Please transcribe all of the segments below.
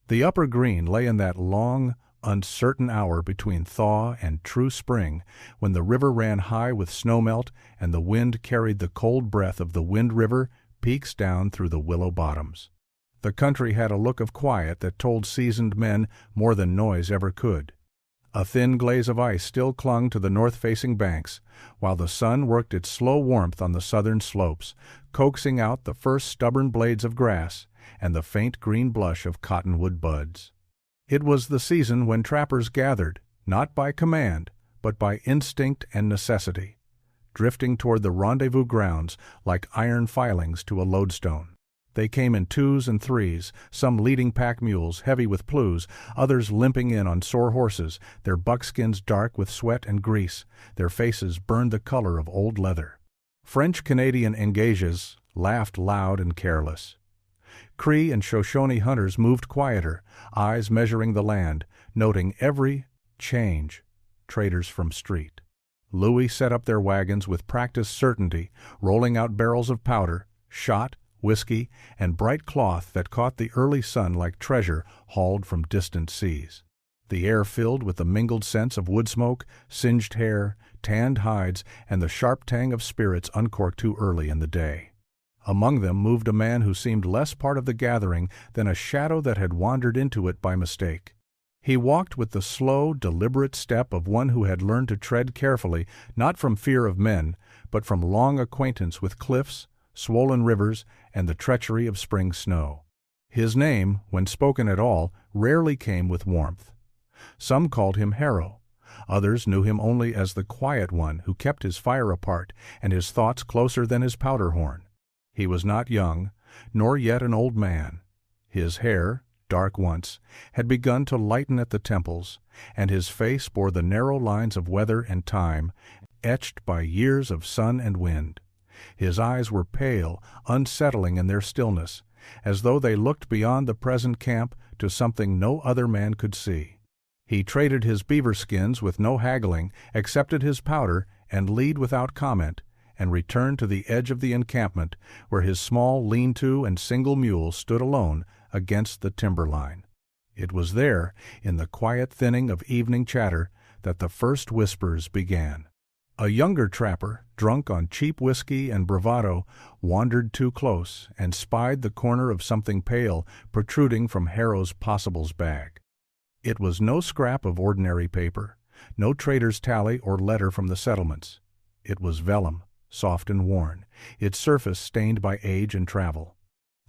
The upper green lay in that long, uncertain hour between thaw and true spring, when the river ran high with snowmelt and the wind carried the cold breath of the Wind River peaks down through the willow bottoms. The country had a look of quiet that told seasoned men more than noise ever could. A thin glaze of ice still clung to the north-facing banks, while the sun worked its slow warmth on the southern slopes, coaxing out the first stubborn blades of grass and the faint green blush of cottonwood buds. It was the season when trappers gathered, not by command, but by instinct and necessity, drifting toward the rendezvous grounds like iron filings to a lodestone. They came in twos and threes, some leading pack mules heavy with plews, others limping in on sore horses, their buckskins dark with sweat and grease, their faces burned the color of old leather. French-Canadian engagés laughed loud and careless. Cree and Shoshone hunters moved quieter, eyes measuring the land, noting every change. Traders from street. Louis set up their wagons with practiced certainty, rolling out barrels of powder, shot, whiskey, and bright cloth that caught the early sun like treasure hauled from distant seas. The air filled with the mingled scents of woodsmoke, singed hair, tanned hides, and the sharp tang of spirits uncorked too early in the day. Among them moved a man who seemed less part of the gathering than a shadow that had wandered into it by mistake. He walked with the slow, deliberate step of one who had learned to tread carefully, not from fear of men, but from long acquaintance with cliffs, swollen rivers, and the treachery of spring snow. His name, when spoken at all, rarely came with warmth. Some called him Harrow. Others knew him only as the quiet one who kept his fire apart and his thoughts closer than his powder horn. He was not young, nor yet an old man. His hair, dark once, had begun to lighten at the temples, and his face bore the narrow lines of weather and time, etched by years of sun and wind. His eyes were pale, unsettling in their stillness, as though they looked beyond the present camp to something no other man could see. He traded his beaver skins with no haggling, accepted his powder and lead without comment, and returned to the edge of the encampment, where his small lean-to and single mule stood alone against the timber-line. It was there, in the quiet thinning of evening chatter, that the first whispers began. A younger trapper, drunk on cheap whiskey and bravado, wandered too close and spied the corner of something pale protruding from Harrow's possibles bag. It was no scrap of ordinary paper, no trader's tally or letter from the settlements. It was vellum, soft and worn, its surface stained by age and travel.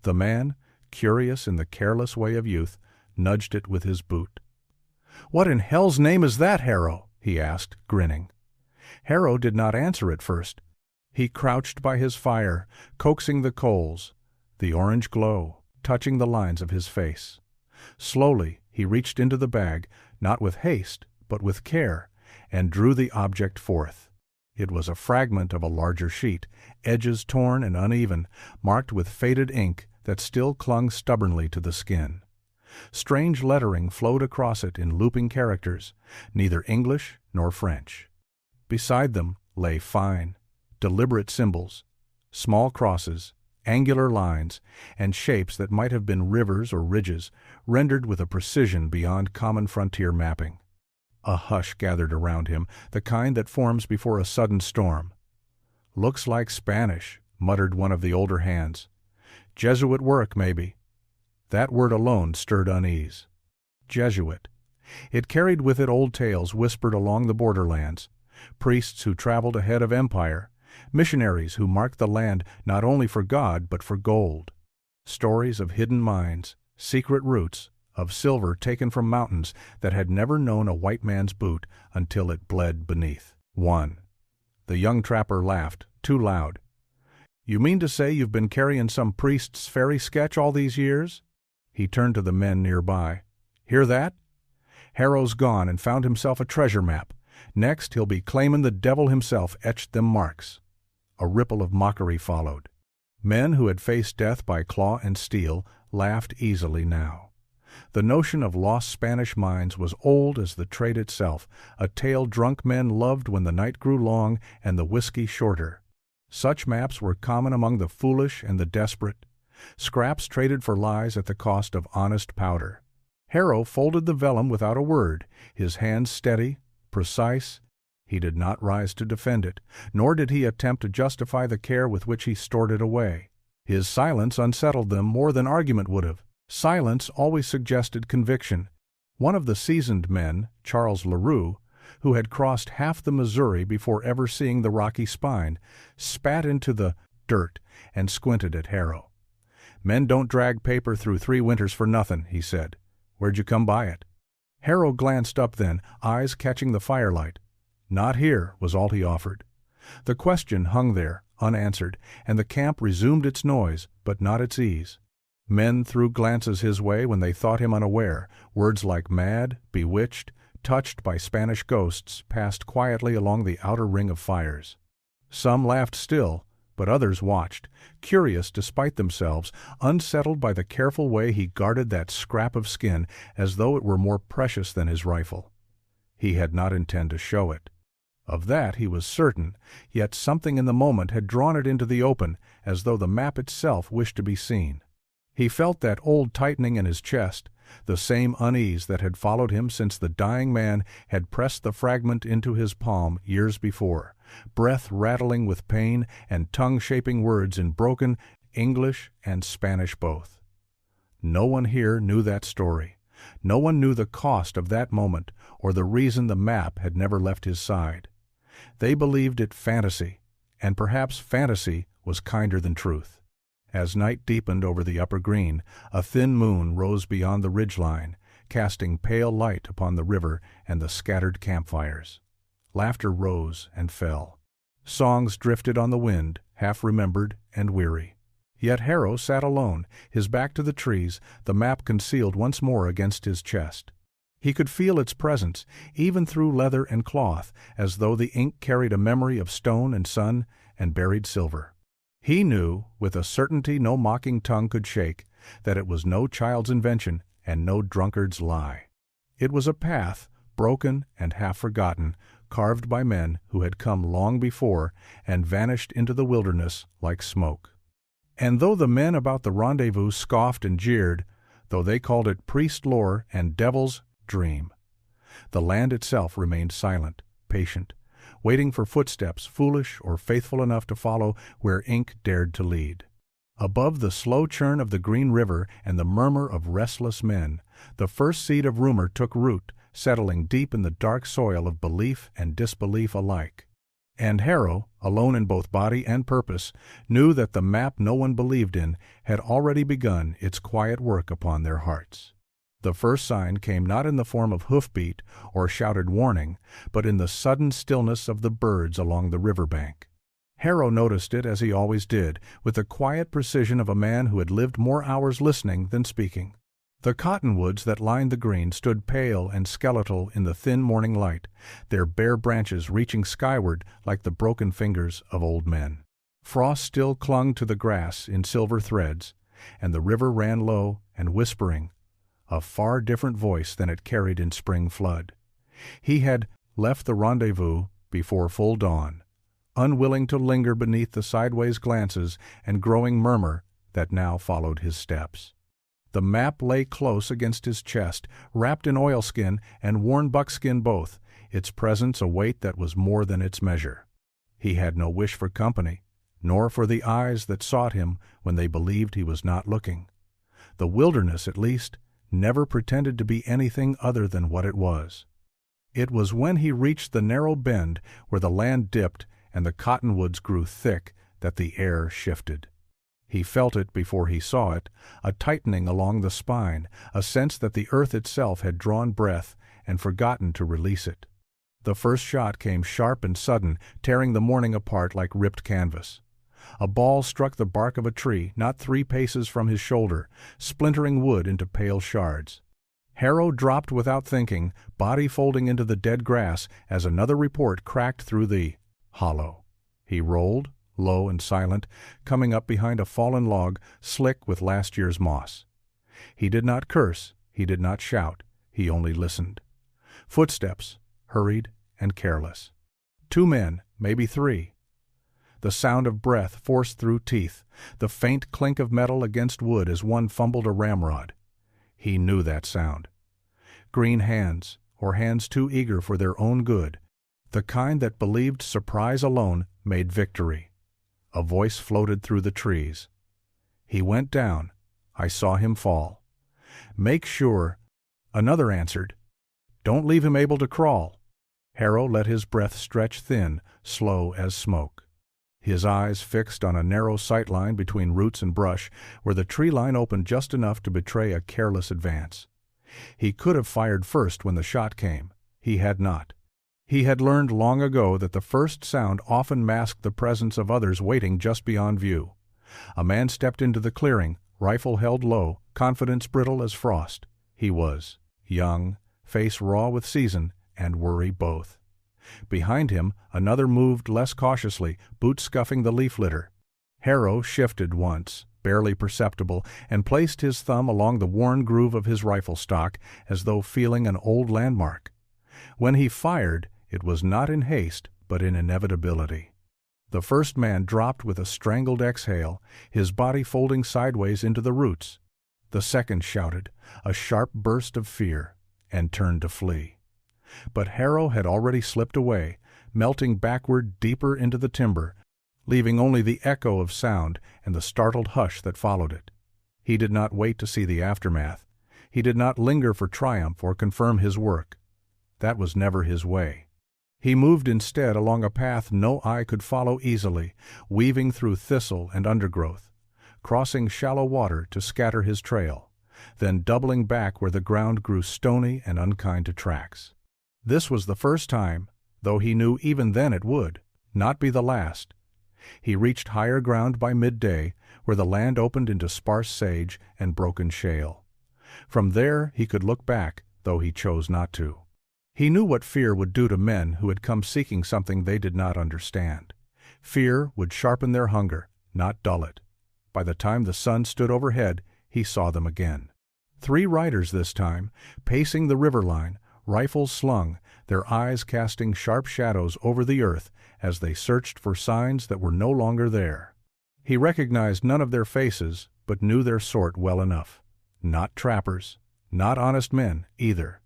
The man, curious in the careless way of youth, nudged it with his boot. "What in hell's name is that, Harrow?" he asked, grinning. Harrow did not answer at first. He crouched by his fire, coaxing the coals, the orange glow touching the lines of his face. Slowly he reached into the bag, not with haste, but with care, and drew the object forth. It was a fragment of a larger sheet, edges torn and uneven, marked with faded ink that still clung stubbornly to the skin. Strange lettering flowed across it in looping characters, neither English nor French. Beside them lay fine, deliberate symbols, small crosses, angular lines, and shapes that might have been rivers or ridges, rendered with a precision beyond common frontier mapping. A hush gathered around him, the kind that forms before a sudden storm. "Looks like Spanish," muttered one of the older hands. "Jesuit work, maybe." That word alone stirred unease. Jesuit. It carried with it old tales whispered along the borderlands, priests who traveled ahead of empire, missionaries who marked the land not only for God but for gold, stories of hidden mines, secret routes, of silver taken from mountains that had never known a white man's boot until it bled beneath. 1. The young trapper laughed, too loud. "You mean to say you've been carrying some priest's fairy sketch all these years?" He turned to the men nearby. "Hear that? Harrow's gone and found himself a treasure map. Next he'll be claiming the devil himself etched them marks." A ripple of mockery followed. Men who had faced death by claw and steel laughed easily now. The notion of lost Spanish mines was old as the trade itself, a tale drunk men loved when the night grew long and the whiskey shorter. Such maps were common among the foolish and the desperate, scraps traded for lies at the cost of honest powder. Harrow folded the vellum without a word, his hands steady, precise. He did not rise to defend it, nor did he attempt to justify the care with which he stored it away. His silence unsettled them more than argument would have. Silence always suggested conviction. One of the seasoned men, Charles LaRue, who had crossed half the Missouri before ever seeing the rocky spine, spat into the dirt and squinted at Harrow. "Men don't drag paper through 3 winters for nothing," he said. "Where'd you come by it?" Harrow glanced up then, eyes catching the firelight. "Not here," was all he offered. The question hung there, unanswered, and the camp resumed its noise, but not its ease. Men threw glances his way when they thought him unaware. Words like mad, bewitched, touched by Spanish ghosts passed quietly along the outer ring of fires. Some laughed still, but others watched, curious despite themselves, unsettled by the careful way he guarded that scrap of skin as though it were more precious than his rifle. He had not intended to show it. Of that he was certain, yet something in the moment had drawn it into the open, as though the map itself wished to be seen. He felt that old tightening in his chest, the same unease that had followed him since the dying man had pressed the fragment into his palm years before, breath rattling with pain and tongue shaping words in broken English and Spanish both. No one here knew that story. No one knew the cost of that moment or the reason the map had never left his side. They believed it fantasy, and perhaps fantasy was kinder than truth. As night deepened over the upper green, a thin moon rose beyond the ridgeline, casting pale light upon the river and the scattered campfires. Laughter rose and fell. Songs drifted on the wind, half-remembered and weary. Yet Harrow sat alone, his back to the trees, the map concealed once more against his chest. He could feel its presence, even through leather and cloth, as though the ink carried a memory of stone and sun and buried silver. He knew, with a certainty no mocking tongue could shake, that it was no child's invention and no drunkard's lie. It was a path, broken and half-forgotten, carved by men who had come long before and vanished into the wilderness like smoke. And though the men about the rendezvous scoffed and jeered, though they called it priest lore and devil's dream, the land itself remained silent, patient, waiting for footsteps foolish or faithful enough to follow where ink dared to lead. Above the slow churn of the green river and the murmur of restless men, the first seed of rumor took root, settling deep in the dark soil of belief and disbelief alike. And Harrow, alone in both body and purpose, knew that the map no one believed in had already begun its quiet work upon their hearts. The first sign came not in the form of hoofbeat or shouted warning, but in the sudden stillness of the birds along the river bank. Harrow noticed it as he always did, with the quiet precision of a man who had lived more hours listening than speaking. The cottonwoods that lined the green stood pale and skeletal in the thin morning light, their bare branches reaching skyward like the broken fingers of old men. Frost still clung to the grass in silver threads, and the river ran low and whispering, a far different voice than it carried in spring flood. He had left the rendezvous before full dawn, unwilling to linger beneath the sideways glances and growing murmur that now followed his steps. The map lay close against his chest, wrapped in oilskin and worn buckskin both, its presence a weight that was more than its measure. He had no wish for company, nor for the eyes that sought him when they believed he was not looking. The wilderness, at least, never pretended to be anything other than what it was. It was when he reached the narrow bend where the land dipped and the cottonwoods grew thick that the air shifted. He felt it before he saw it, a tightening along the spine, a sense that the earth itself had drawn breath and forgotten to release it. The first shot came sharp and sudden, tearing the morning apart like ripped canvas. A ball struck the bark of a tree not 3 paces from his shoulder, splintering wood into pale shards. Harrow dropped without thinking, body folding into the dead grass as another report cracked through the hollow. He rolled, low and silent, coming up behind a fallen log slick with last year's moss. He did not curse, he did not shout, he only listened. Footsteps, hurried and careless. 2 men, maybe 3. The sound of breath forced through teeth, the faint clink of metal against wood as one fumbled a ramrod. He knew that sound. green hands, or hands too eager for their own good, the kind that believed surprise alone made victory. A voice floated through the trees. "He went down. I saw him fall." "Make sure," another answered. "Don't leave him able to crawl." Harrow let his breath stretch thin, slow as smoke. His eyes fixed on a narrow sight line between roots and brush, where the tree line opened just enough to betray a careless advance. He could have fired first when the shot came. He had not. He had learned long ago that the first sound often masked the presence of others waiting just beyond view. A man stepped into the clearing, rifle held low, confidence brittle as frost. He was young, face raw with season and worry both. Behind him, another moved less cautiously, boots scuffing the leaf litter. Harrow shifted once, barely perceptible, and placed his thumb along the worn groove of his rifle stock, as though feeling an old landmark. When he fired, it was not in haste, but in inevitability. The first man dropped with a strangled exhale, his body folding sideways into the roots. The second shouted, a sharp burst of fear, and turned to flee. But Harrow had already slipped away, melting backward deeper into the timber, leaving only the echo of sound and the startled hush that followed it. He did not wait to see the aftermath. He did not linger for triumph or confirm his work. That was never his way. He moved instead along a path no eye could follow easily, weaving through thistle and undergrowth, crossing shallow water to scatter his trail, then doubling back where the ground grew stony and unkind to tracks. This was the first time, though he knew even then it would not be the last. He reached higher ground by midday, where the land opened into sparse sage and broken shale. From there he could look back, though he chose not to. He knew what fear would do to men who had come seeking something they did not understand. Fear would sharpen their hunger, not dull it. By the time the sun stood overhead, he saw them again. 3 riders this time, pacing the river line, rifles slung, their eyes casting sharp shadows over the earth as they searched for signs that were no longer there. He recognized none of their faces, but knew their sort well enough. Not trappers, not honest men, either.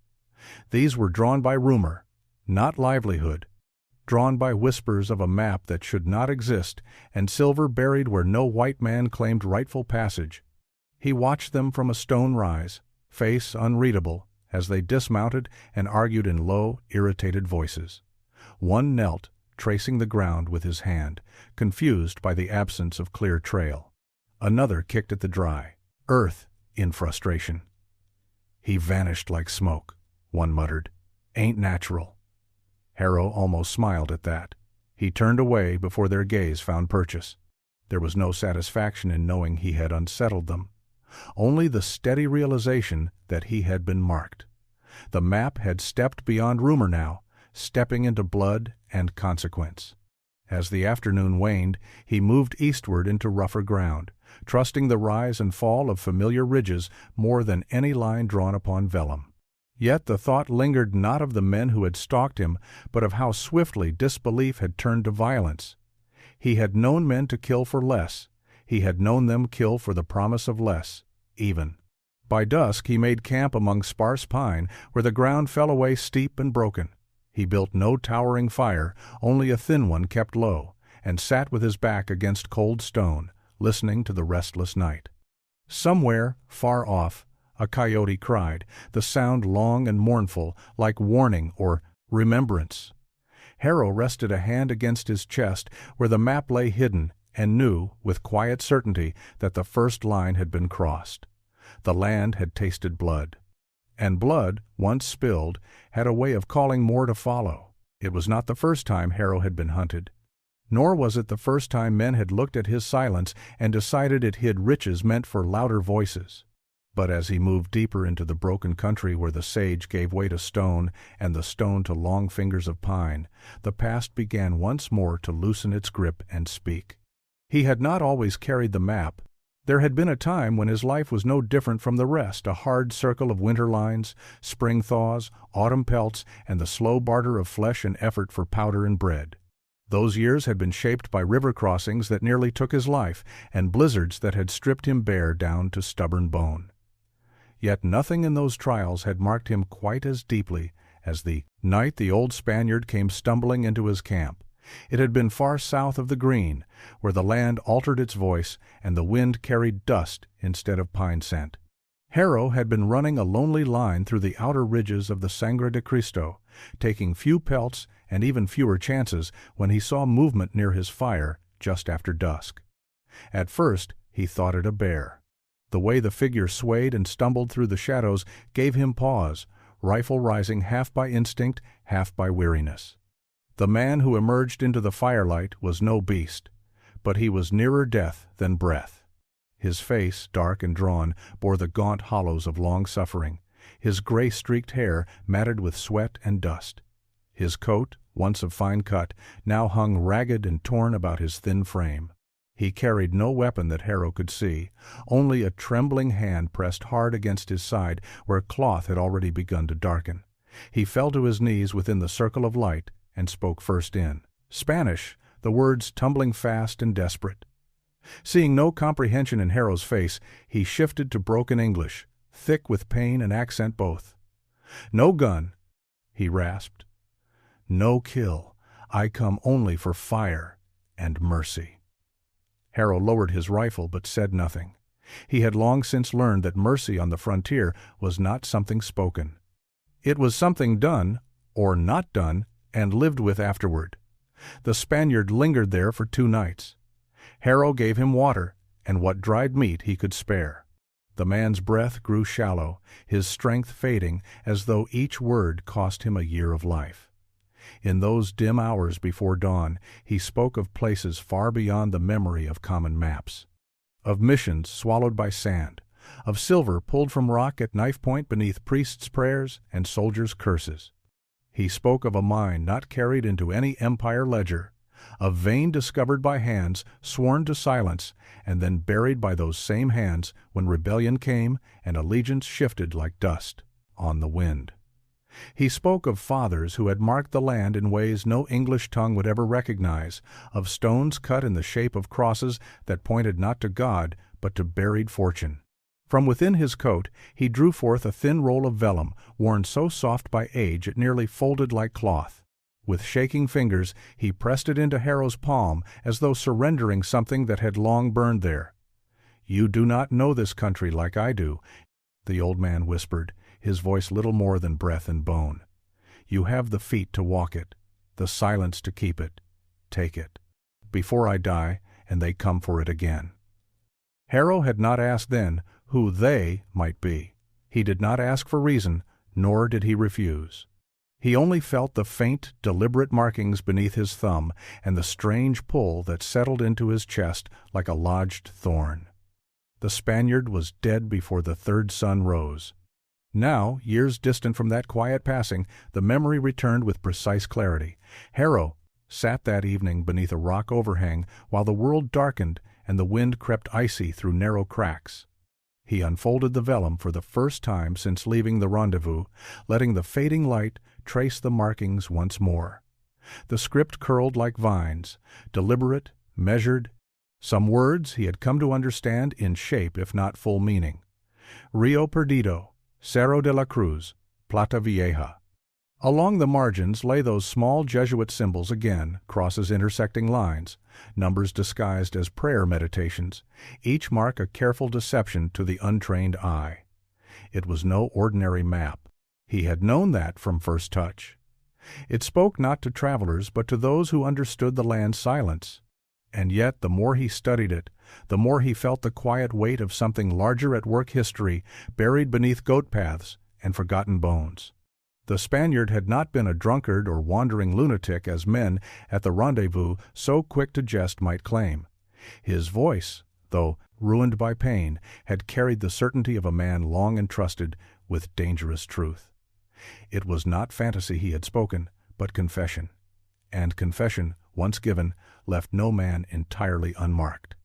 These were drawn by rumor, not livelihood, drawn by whispers of a map that should not exist and silver buried where no white man claimed rightful passage. He watched them from a stone rise, face unreadable, as they dismounted and argued in low, irritated voices. One knelt, tracing the ground with his hand, confused by the absence of clear trail. Another kicked at the dry earth in frustration. "He vanished like smoke," one muttered. "Ain't natural." Harrow almost smiled at that. He turned away before their gaze found purchase. There was no satisfaction in knowing he had unsettled them. Only the steady realization that he had been marked. The map had stepped beyond rumor now, stepping into blood and consequence. As the afternoon waned, he moved eastward into rougher ground, trusting the rise and fall of familiar ridges more than any line drawn upon vellum. Yet the thought lingered not of the men who had stalked him, but of how swiftly disbelief had turned to violence. He had known men to kill for less. He had known them kill for the promise of less, even. By dusk he made camp among sparse pine, where the ground fell away steep and broken. He built no towering fire, only a thin one kept low, and sat with his back against cold stone, listening to the restless night. Somewhere, far off, a coyote cried, the sound long and mournful, like warning or remembrance. Harrow rested a hand against his chest where the map lay hidden, and knew, with quiet certainty, that the first line had been crossed. The land had tasted blood. And blood, once spilled, had a way of calling more to follow. It was not the first time Harrow had been hunted. Nor was it the first time men had looked at his silence and decided it hid riches meant for louder voices. But as he moved deeper into the broken country where the sage gave way to stone and the stone to long fingers of pine, the past began once more to loosen its grip and speak. He had not always carried the map. There had been a time when his life was no different from the rest, a hard circle of winter lines, spring thaws, autumn pelts, and the slow barter of flesh and effort for powder and bread. Those years had been shaped by river crossings that nearly took his life, and blizzards that had stripped him bare down to stubborn bone. Yet nothing in those trials had marked him quite as deeply as the night the old Spaniard came stumbling into his camp. It had been far south of the Green, where the land altered its voice and the wind carried dust instead of pine scent. Harrow had been running a lonely line through the outer ridges of the Sangre de Cristo, taking few pelts and even fewer chances when he saw movement near his fire just after dusk. At first he thought it a bear. The way the figure swayed and stumbled through the shadows gave him pause, rifle rising half by instinct, half by weariness. The man who emerged into the firelight was no beast, but he was nearer death than breath. His face, dark and drawn, bore the gaunt hollows of long suffering, his gray-streaked hair matted with sweat and dust. His coat, once of fine cut, now hung ragged and torn about his thin frame. He carried no weapon that Harrow could see, only a trembling hand pressed hard against his side where cloth had already begun to darken. He fell to his knees within the circle of light and spoke first in Spanish, the words tumbling fast and desperate. Seeing no comprehension in Harrow's face, he shifted to broken English, thick with pain and accent both. "No gun," he rasped. "No kill. I come only for fire and mercy." Harrow lowered his rifle but said nothing. He had long since learned that mercy on the frontier was not something spoken. It was something done, or not done, and lived with afterward. The Spaniard lingered there for 2 nights. Harrow gave him water, and what dried meat he could spare. The man's breath grew shallow, his strength fading, as though each word cost him a year of life. In those dim hours before dawn, he spoke of places far beyond the memory of common maps, of missions swallowed by sand, of silver pulled from rock at knife point beneath priests' prayers and soldiers' curses. He spoke of a mine not carried into any empire ledger, a vein discovered by hands sworn to silence and then buried by those same hands when rebellion came and allegiance shifted like dust on the wind. He spoke of fathers who had marked the land in ways no English tongue would ever recognize, of stones cut in the shape of crosses that pointed not to God but to buried fortune. From within his coat he drew forth a thin roll of vellum, worn so soft by age it nearly folded like cloth. With shaking fingers he pressed it into Harrow's palm as though surrendering something that had long burned there. "You do not know this country like I do," the old man whispered, his voice little more than breath and bone. "You have the feet to walk it, the silence to keep it. Take it, before I die and they come for it again." Harrow had not asked then who they might be. He did not ask for reason, nor did he refuse. He only felt the faint, deliberate markings beneath his thumb and the strange pull that settled into his chest like a lodged thorn. The Spaniard was dead before the third sun rose. Now, years distant from that quiet passing, the memory returned with precise clarity. Harrow sat that evening beneath a rock overhang while the world darkened and the wind crept icy through narrow cracks. He unfolded the vellum for the first time since leaving the rendezvous, letting the fading light trace the markings once more. The script curled like vines, deliberate, measured. Some words he had come to understand in shape if not full meaning. Rio Perdido, Cerro de la Cruz, Plata Vieja. Along the margins lay those small Jesuit symbols again, crosses intersecting lines, numbers disguised as prayer meditations, each mark a careful deception to the untrained eye. It was no ordinary map. He had known that from first touch. It spoke not to travelers but to those who understood the land's silence. And yet the more he studied it, the more he felt the quiet weight of something larger at work, history buried beneath goat paths and forgotten bones. The Spaniard had not been a drunkard or wandering lunatic as men at the rendezvous so quick to jest might claim. His voice, though ruined by pain, had carried the certainty of a man long entrusted with dangerous truth. It was not fantasy he had spoken, but confession. And confession, once given, left no man entirely unmarked.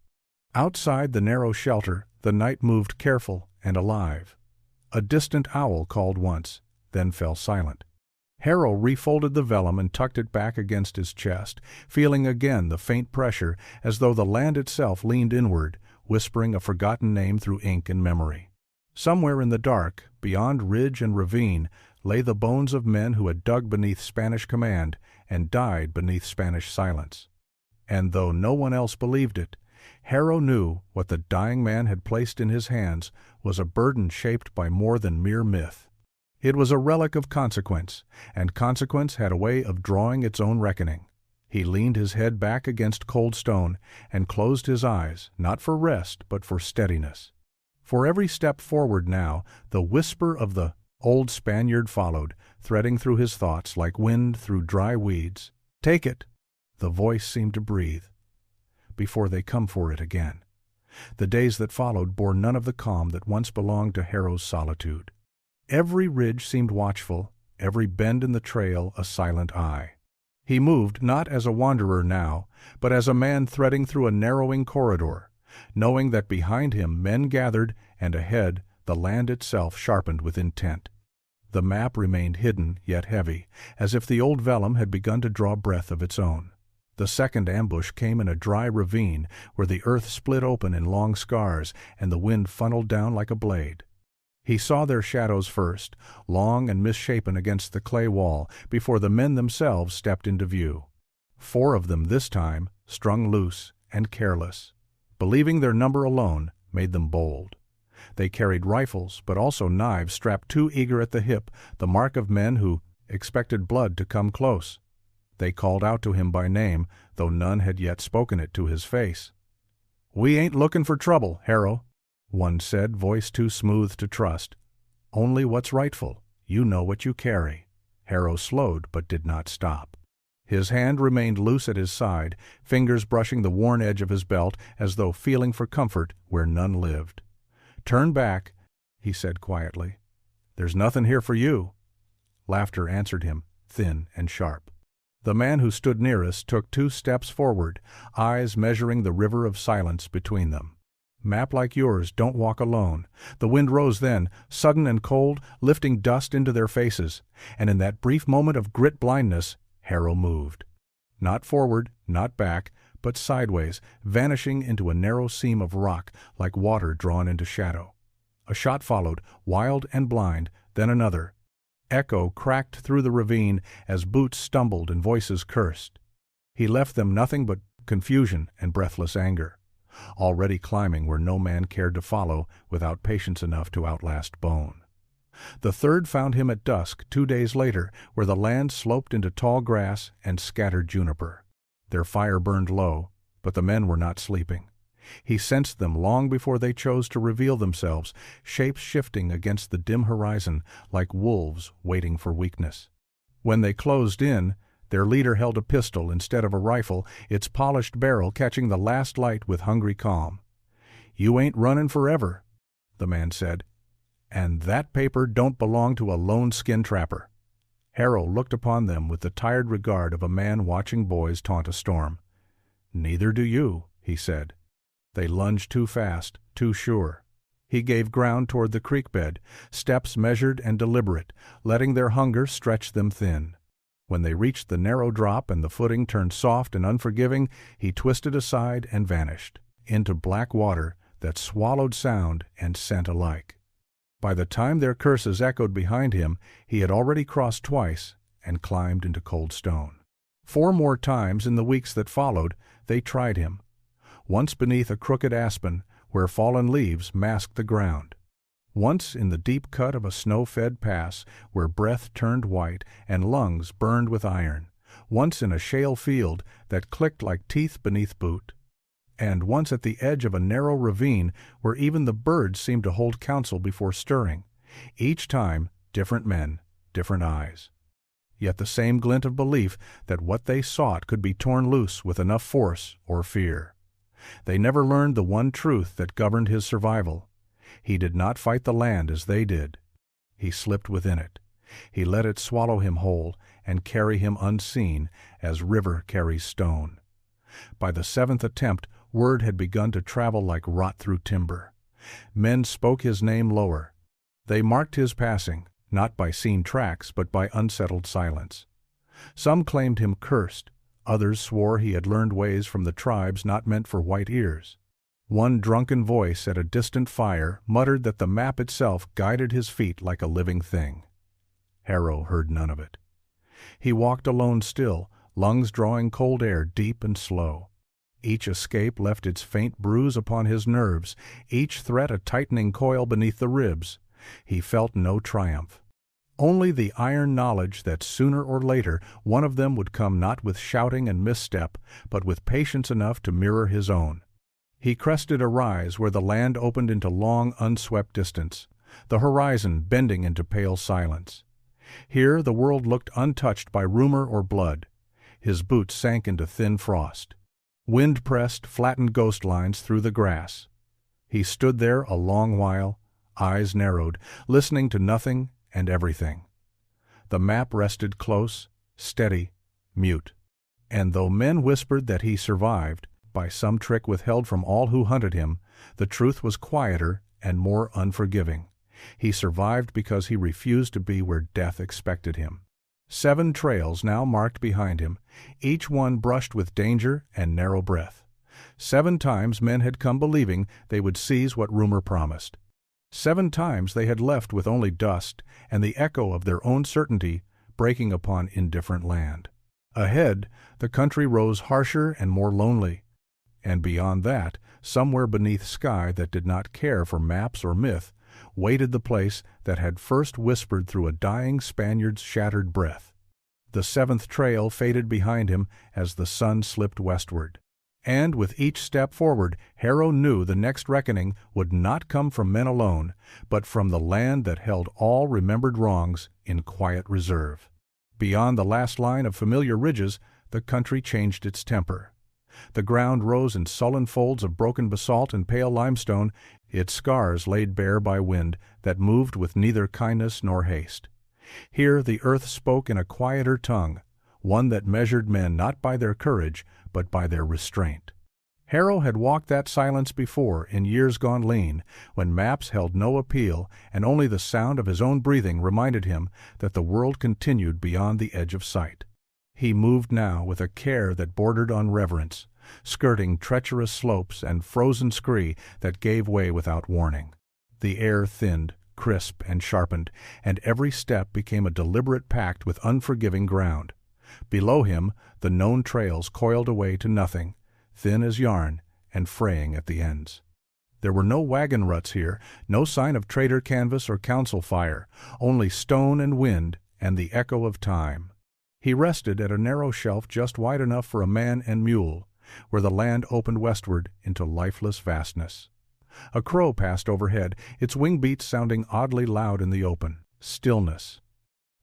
Outside the narrow shelter, the night moved careful and alive. A distant owl called once, then fell silent. Harrow refolded the vellum and tucked it back against his chest, feeling again the faint pressure as though the land itself leaned inward, whispering a forgotten name through ink and memory. Somewhere in the dark, beyond ridge and ravine, lay the bones of men who had dug beneath Spanish command and died beneath Spanish silence. And though no one else believed it, Harrow knew what the dying man had placed in his hands was a burden shaped by more than mere myth. It was a relic of consequence, and consequence had a way of drawing its own reckoning. He leaned his head back against cold stone and closed his eyes, not for rest but for steadiness. For every step forward now, the whisper of the old Spaniard followed, threading through his thoughts like wind through dry weeds. "Take it," the voice seemed to breathe, "before they come for it again." The days that followed bore none of the calm that once belonged to Harrow's solitude. Every ridge seemed watchful, every bend in the trail a silent eye. He moved not as a wanderer now, but as a man threading through a narrowing corridor, knowing that behind him men gathered, and ahead the land itself sharpened with intent. The map remained hidden yet heavy, as if the old vellum had begun to draw breath of its own. The second ambush came in a dry ravine where the earth split open in long scars and the wind funneled down like a blade. He saw their shadows first, long and misshapen against the clay wall, before the men themselves stepped into view. 4 of them this time, strung loose and careless. Believing their number alone made them bold. They carried rifles, but also knives strapped too eager at the hip, the mark of men who expected blood to come close. They called out to him by name, though none had yet spoken it to his face. "We ain't looking for trouble, Harrow," one said, voice too smooth to trust. "Only what's rightful. You know what you carry." Harrow slowed but did not stop. His hand remained loose at his side, fingers brushing the worn edge of his belt as though feeling for comfort where none lived. "Turn back," he said quietly. "There's nothing here for you." Laughter answered him, thin and sharp. The man who stood nearest took 2 steps forward, eyes measuring the river of silence between them. "Map like yours don't walk alone." The wind rose then, sudden and cold, lifting dust into their faces, and in that brief moment of grit blindness, Harrow moved. Not forward, not back, but sideways, vanishing into a narrow seam of rock like water drawn into shadow. A shot followed, wild and blind, then another. Echo cracked through the ravine as boots stumbled and voices cursed. He left them nothing but confusion and breathless anger, already climbing where no man cared to follow without patience enough to outlast bone. The third found him at dusk 2 days later, where the land sloped into tall grass and scattered juniper. Their fire burned low, but the men were not sleeping. He sensed them long before they chose to reveal themselves, shapes shifting against the dim horizon like wolves waiting for weakness. When they closed in, their leader held a pistol instead of a rifle, its polished barrel catching the last light with hungry calm. "You ain't running forever," the man said, "and that paper don't belong to a lone skin trapper." Harrow looked upon them with the tired regard of a man watching boys taunt a storm. "Neither do you," he said. They lunged too fast, too sure. He gave ground toward the creek bed, steps measured and deliberate, letting their hunger stretch them thin. When they reached the narrow drop and the footing turned soft and unforgiving, he twisted aside and vanished, into black water that swallowed sound and scent alike. By the time their curses echoed behind him, he had already crossed twice and climbed into cold stone. 4 more times in the weeks that followed, they tried him. Once beneath a crooked aspen, where fallen leaves masked the ground. Once in the deep cut of a snow-fed pass, where breath turned white and lungs burned with iron. Once in a shale field that clicked like teeth beneath boot. And once at the edge of a narrow ravine where even the birds seemed to hold counsel before stirring. Each time, different men, different eyes. Yet the same glint of belief that what they sought could be torn loose with enough force or fear. They never learned the one truth that governed his survival. He did not fight the land as they did. He slipped within it. He let it swallow him whole and carry him unseen as river carries stone. By the 7th attempt, word had begun to travel like rot through timber. Men spoke his name lower. They marked his passing, not by seen tracks but by unsettled silence. Some claimed him cursed. Others swore he had learned ways from the tribes not meant for white ears. One drunken voice at a distant fire muttered that the map itself guided his feet like a living thing. Harrow heard none of it. He walked alone still, lungs drawing cold air deep and slow. Each escape left its faint bruise upon his nerves, each threat a tightening coil beneath the ribs. He felt no triumph. Only the iron knowledge that sooner or later one of them would come not with shouting and misstep, but with patience enough to mirror his own. He crested a rise where the land opened into long, unswept distance, the horizon bending into pale silence. Here the world looked untouched by rumor or blood. His boots sank into thin frost. Wind pressed flattened ghost lines through the grass. He stood there a long while, eyes narrowed, listening to nothing and everything. The map rested close, steady, mute. And though men whispered that he survived, by some trick withheld from all who hunted him, the truth was quieter and more unforgiving. He survived because he refused to be where death expected him. 7 trails now marked behind him, each one brushed with danger and narrow breath. 7 times men had come believing they would seize what rumor promised. 7 times they had left with only dust and the echo of their own certainty breaking upon indifferent land. Ahead, the country rose harsher and more lonely. And beyond that, somewhere beneath sky that did not care for maps or myth, waited the place that had first whispered through a dying Spaniard's shattered breath. The 7th trail faded behind him as the sun slipped westward. And with each step forward, Harrow knew the next reckoning would not come from men alone, but from the land that held all remembered wrongs in quiet reserve. Beyond the last line of familiar ridges, the country changed its temper. The ground rose in sullen folds of broken basalt and pale limestone, its scars laid bare by wind that moved with neither kindness nor haste. Here the earth spoke in a quieter tongue, one that measured men not by their courage, but by their restraint. Harrow had walked that silence before in years gone lean, when maps held no appeal and only the sound of his own breathing reminded him that the world continued beyond the edge of sight. He moved now with a care that bordered on reverence, skirting treacherous slopes and frozen scree that gave way without warning. The air thinned, crisp and sharpened, and every step became a deliberate pact with unforgiving ground. Below him, the known trails coiled away to nothing, thin as yarn and fraying at the ends. There were no wagon ruts here, no sign of trader canvas or council fire, only stone and wind and the echo of time. He rested at a narrow shelf just wide enough for a man and mule, where the land opened westward into lifeless vastness. A crow passed overhead, its wing beats sounding oddly loud in the open. Stillness.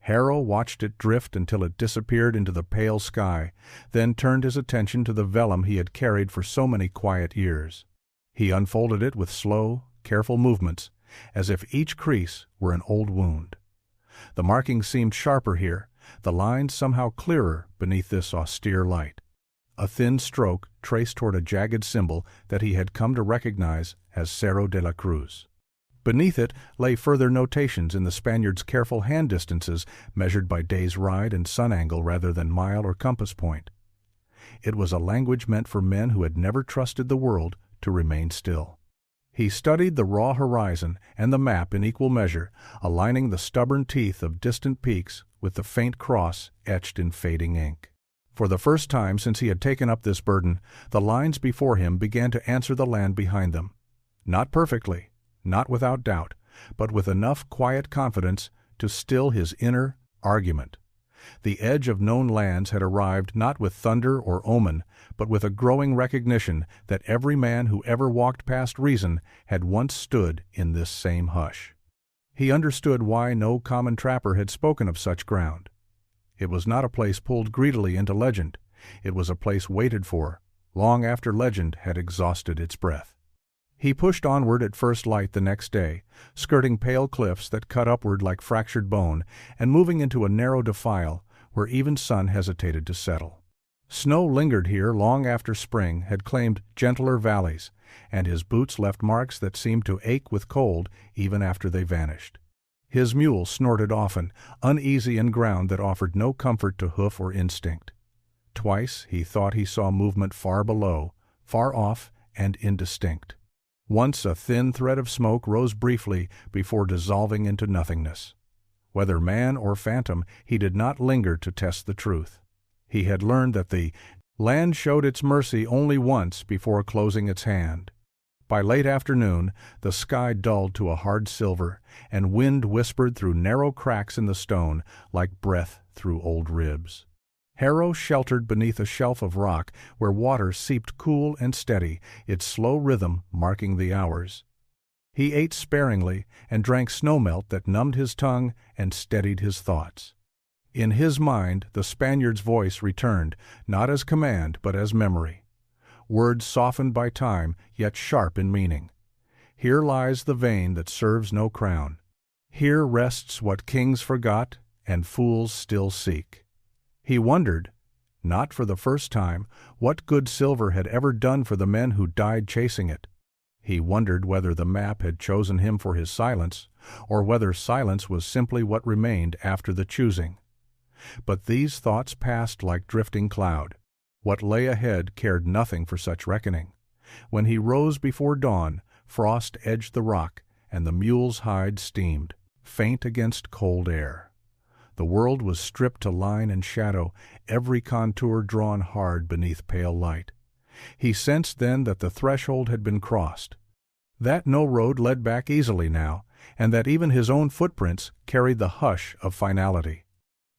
Harrow watched it drift until it disappeared into the pale sky, then turned his attention to the vellum he had carried for so many quiet years. He unfolded it with slow, careful movements, as if each crease were an old wound. The markings seemed sharper here, the lines somehow clearer beneath this austere light. A thin stroke traced toward a jagged symbol that he had come to recognize as Cerro de la Cruz. Beneath it lay further notations in the Spaniard's careful hand distances measured by day's ride and sun angle rather than mile or compass point. It was a language meant for men who had never trusted the world to remain still. He studied the raw horizon and the map in equal measure, aligning the stubborn teeth of distant peaks with the faint cross etched in fading ink. For the first time since he had taken up this burden, the lines before him began to answer the land behind them. Not perfectly, not without doubt, but with enough quiet confidence to still his inner argument. The edge of known lands had arrived not with thunder or omen, but with a growing recognition that every man who ever walked past reason had once stood in this same hush. He understood why no common trapper had spoken of such ground. It was not a place pulled greedily into legend. It was a place waited for, long after legend had exhausted its breath. He pushed onward at first light the next day, skirting pale cliffs that cut upward like fractured bone, and moving into a narrow defile where even sun hesitated to settle. Snow lingered here long after spring had claimed gentler valleys, and his boots left marks that seemed to ache with cold even after they vanished. His mule snorted often, uneasy in ground that offered no comfort to hoof or instinct. Twice he thought he saw movement far below, far off and indistinct. Once a thin thread of smoke rose briefly before dissolving into nothingness. Whether man or phantom, he did not linger to test the truth. He had learned that the land showed its mercy only once before closing its hand. By late afternoon, the sky dulled to a hard silver, and wind whispered through narrow cracks in the stone like breath through old ribs. Harrow sheltered beneath a shelf of rock where water seeped cool and steady, its slow rhythm marking the hours. He ate sparingly and drank snowmelt that numbed his tongue and steadied his thoughts. In his mind, the Spaniard's voice returned, not as command but as memory. Words softened by time, yet sharp in meaning. Here lies the vein that serves no crown. Here rests what kings forgot and fools still seek. He wondered, not for the first time, what good silver had ever done for the men who died chasing it. He wondered whether the map had chosen him for his silence, or whether silence was simply what remained after the choosing. But these thoughts passed like drifting cloud. What lay ahead cared nothing for such reckoning. When he rose before dawn, frost edged the rock, and the mule's hide steamed, faint against cold air. The world was stripped to line and shadow, every contour drawn hard beneath pale light. He sensed then that the threshold had been crossed, that no road led back easily now, and that even his own footprints carried the hush of finality.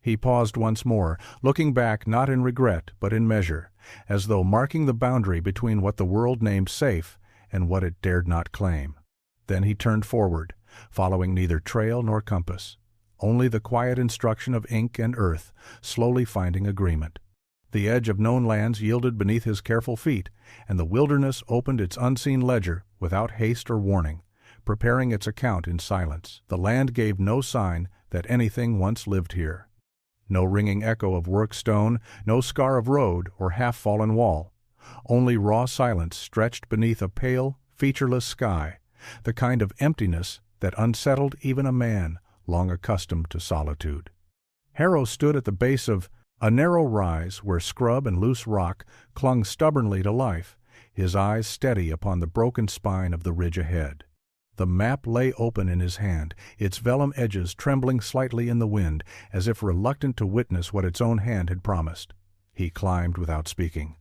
He paused once more, looking back not in regret but in measure, as though marking the boundary between what the world named safe and what it dared not claim. Then he turned forward, following neither trail nor compass, only the quiet instruction of ink and earth, slowly finding agreement. The edge of known lands yielded beneath his careful feet, and the wilderness opened its unseen ledger without haste or warning, preparing its account in silence. The land gave no sign that anything once lived here. No ringing echo of worked stone, no scar of road or half-fallen wall. Only raw silence stretched beneath a pale, featureless sky, the kind of emptiness that unsettled even a man long accustomed to solitude. Harrow stood at the base of a narrow rise where scrub and loose rock clung stubbornly to life, his eyes steady upon the broken spine of the ridge ahead. The map lay open in his hand, its vellum edges trembling slightly in the wind, as if reluctant to witness what its own hand had promised. He climbed without speaking.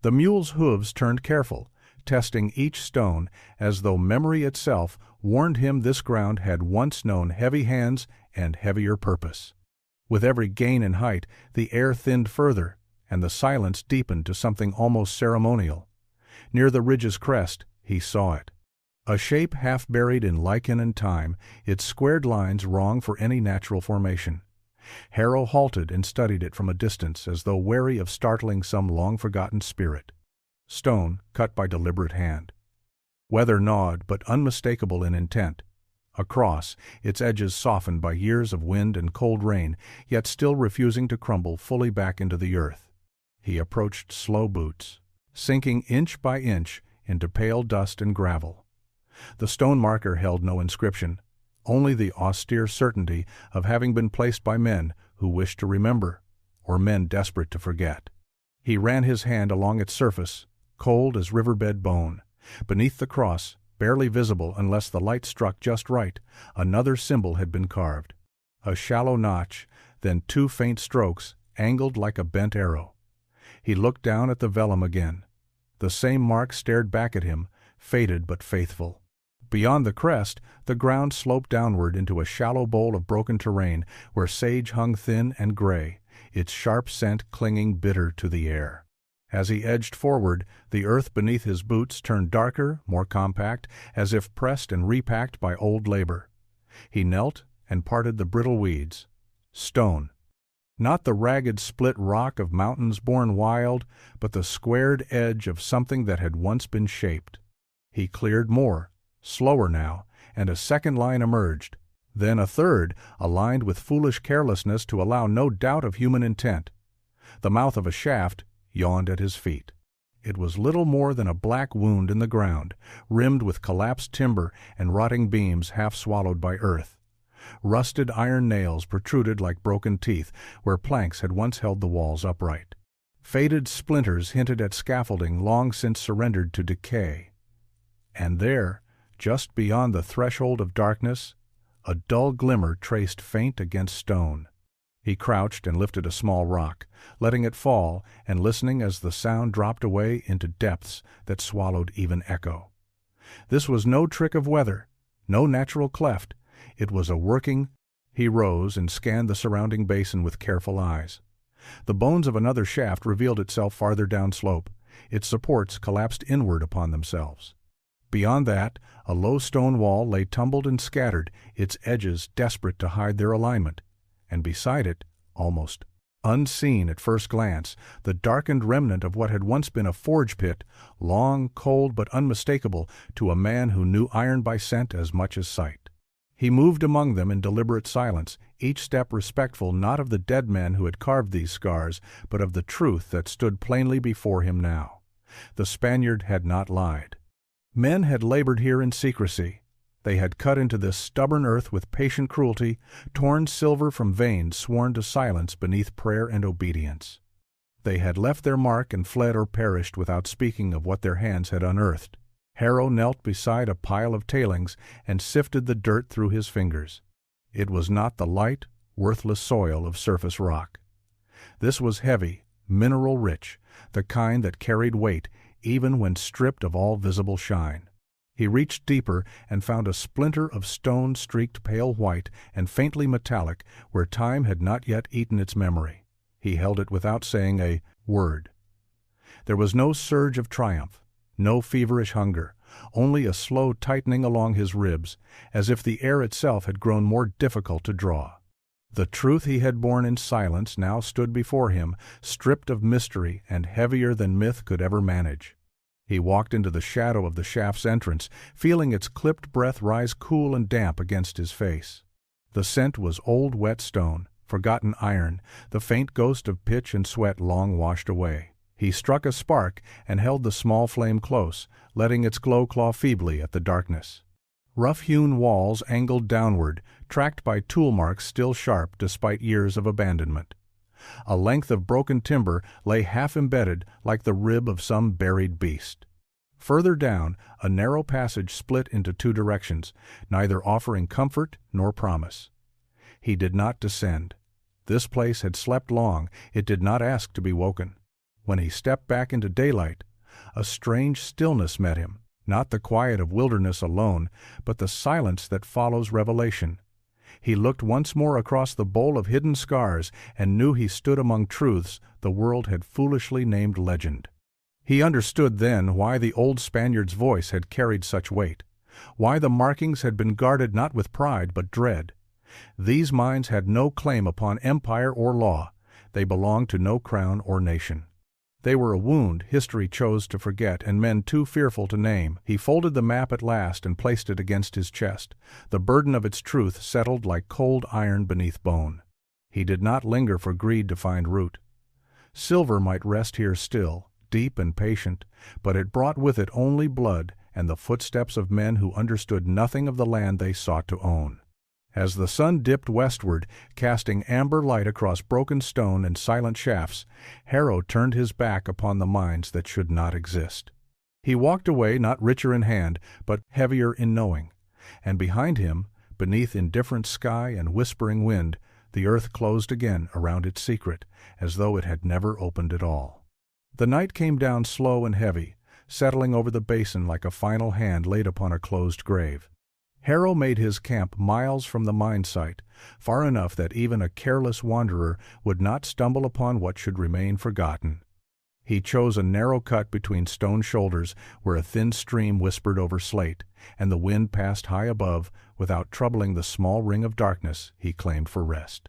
The mule's hooves turned careful, testing each stone as though memory itself warned him this ground had once known heavy hands and heavier purpose. With every gain in height, the air thinned further, and the silence deepened to something almost ceremonial. Near the ridge's crest, he saw it. A shape half buried in lichen and time, its squared lines wrong for any natural formation. Harrow halted and studied it from a distance as though wary of startling some long-forgotten spirit. Stone, cut by deliberate hand. Weather gnawed, but unmistakable in intent. A cross, its edges softened by years of wind and cold rain, yet still refusing to crumble fully back into the earth. He approached slow boots, sinking inch by inch into pale dust and gravel. The stone marker held no inscription, only the austere certainty of having been placed by men who wished to remember, or men desperate to forget. He ran his hand along its surface, cold as riverbed bone. Beneath the cross, barely visible unless the light struck just right, another symbol had been carved. A shallow notch, then two faint strokes, angled like a bent arrow. He looked down at the vellum again. The same mark stared back at him, faded but faithful. Beyond the crest, the ground sloped downward into a shallow bowl of broken terrain where sage hung thin and gray, its sharp scent clinging bitter to the air. As he edged forward, the earth beneath his boots turned darker, more compact, as if pressed and repacked by old labor. He knelt and parted the brittle weeds. Stone. Not the ragged split rock of mountains born wild, but the squared edge of something that had once been shaped. He cleared more, slower now, and a second line emerged, then a third, aligned with foolish carelessness to allow no doubt of human intent. The mouth of a shaft yawned at his feet. It was little more than a black wound in the ground, rimmed with collapsed timber and rotting beams half swallowed by earth. Rusted iron nails protruded like broken teeth where planks had once held the walls upright. Faded splinters hinted at scaffolding long since surrendered to decay. And there, just beyond the threshold of darkness, a dull glimmer traced faint against stone. He crouched and lifted a small rock, letting it fall and listening as the sound dropped away into depths that swallowed even echo. This was no trick of weather, no natural cleft. It was a working. He rose and scanned the surrounding basin with careful eyes. The bones of another shaft revealed itself farther downslope. Its supports collapsed inward upon themselves. Beyond that, a low stone wall lay tumbled and scattered, its edges desperate to hide their alignment. And beside it, almost unseen at first glance, the darkened remnant of what had once been a forge pit, long, cold, but unmistakable to a man who knew iron by scent as much as sight. He moved among them in deliberate silence, each step respectful not of the dead men who had carved these scars, but of the truth that stood plainly before him now. The Spaniard had not lied. Men had labored here in secrecy. They had cut into this stubborn earth with patient cruelty, torn silver from veins sworn to silence beneath prayer and obedience. They had left their mark and fled or perished without speaking of what their hands had unearthed. Harrow knelt beside a pile of tailings and sifted the dirt through his fingers. It was not the light, worthless soil of surface rock. This was heavy, mineral-rich, the kind that carried weight even when stripped of all visible shine. He reached deeper and found a splinter of stone streaked pale white and faintly metallic where time had not yet eaten its memory. He held it without saying a word. There was no surge of triumph, no feverish hunger, only a slow tightening along his ribs, as if the air itself had grown more difficult to draw. The truth he had borne in silence now stood before him, stripped of mystery and heavier than myth could ever manage. He walked into the shadow of the shaft's entrance, feeling its clipped breath rise cool and damp against his face. The scent was old wet stone, forgotten iron, the faint ghost of pitch and sweat long washed away. He struck a spark and held the small flame close, letting its glow claw feebly at the darkness. Rough-hewn walls angled downward, tracked by tool marks still sharp despite years of abandonment. A length of broken timber lay half-embedded like the rib of some buried beast. Further down, a narrow passage split into two directions, neither offering comfort nor promise. He did not descend. This place had slept long, it did not ask to be woken. When he stepped back into daylight, a strange stillness met him, not the quiet of wilderness alone, but the silence that follows revelation. He looked once more across the bowl of hidden scars and knew he stood among truths the world had foolishly named legend. He understood then why the old Spaniard's voice had carried such weight, why the markings had been guarded not with pride but dread. These mines had no claim upon empire or law. They belonged to no crown or nation. They were a wound history chose to forget and men too fearful to name. He folded the map at last and placed it against his chest. The burden of its truth settled like cold iron beneath bone. He did not linger for greed to find root. Silver might rest here still, deep and patient, but it brought with it only blood and the footsteps of men who understood nothing of the land they sought to own. As the sun dipped westward, casting amber light across broken stone and silent shafts, Harrow turned his back upon the mines that should not exist. He walked away not richer in hand, but heavier in knowing, and behind him, beneath indifferent sky and whispering wind, the earth closed again around its secret, as though it had never opened at all. The night came down slow and heavy, settling over the basin like a final hand laid upon a closed grave. Harrow made his camp miles from the mine site, far enough that even a careless wanderer would not stumble upon what should remain forgotten. He chose a narrow cut between stone shoulders where a thin stream whispered over slate, and the wind passed high above without troubling the small ring of darkness he claimed for rest.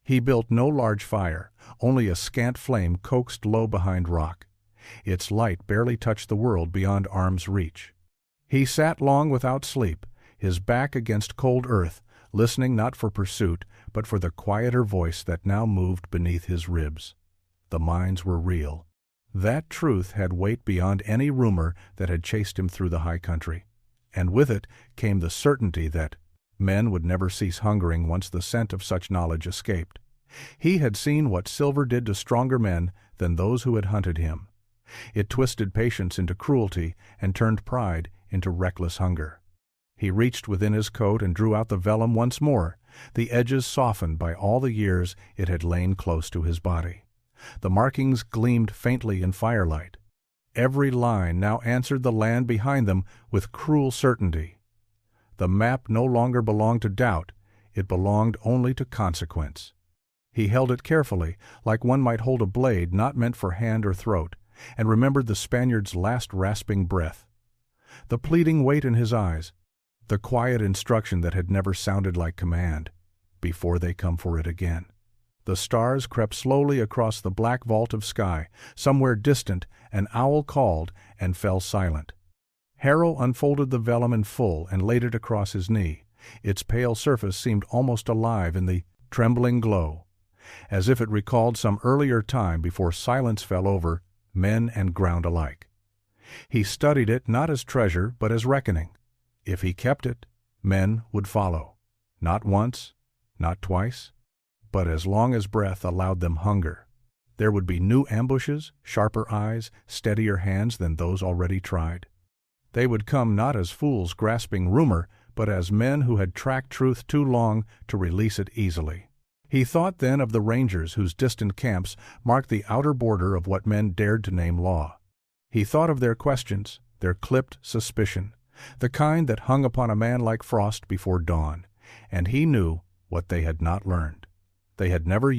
He built no large fire, only a scant flame coaxed low behind rock. Its light barely touched the world beyond arm's reach. He sat long without sleep, his back against cold earth, listening not for pursuit, but for the quieter voice that now moved beneath his ribs. The mines were real. That truth had weight beyond any rumor that had chased him through the high country, and with it came the certainty that men would never cease hungering once the scent of such knowledge escaped. He had seen what silver did to stronger men than those who had hunted him. It twisted patience into cruelty and turned pride into reckless hunger. He reached within his coat and drew out the vellum once more, the edges softened by all the years it had lain close to his body. The markings gleamed faintly in firelight. Every line now answered the land behind them with cruel certainty. The map no longer belonged to doubt, it belonged only to consequence. He held it carefully, like one might hold a blade not meant for hand or throat, and remembered the Spaniard's last rasping breath. The pleading weight in his eyes, the quiet instruction that had never sounded like command, before they come for it again. The stars crept slowly across the black vault of sky. Somewhere distant, an owl called and fell silent. Harrow unfolded the vellum in full and laid it across his knee. Its pale surface seemed almost alive in the trembling glow, as if it recalled some earlier time before silence fell over men and ground alike. He studied it not as treasure but as reckoning. If he kept it, men would follow. Not once, not twice, but as long as breath allowed them hunger. There would be new ambushes, sharper eyes, steadier hands than those already tried. They would come not as fools grasping rumor, but as men who had tracked truth too long to release it easily. He thought then of the rangers whose distant camps marked the outer border of what men dared to name law. He thought of their questions, their clipped suspicion, the kind that hung upon a man like frost before dawn, and he knew what they had not learned. They had never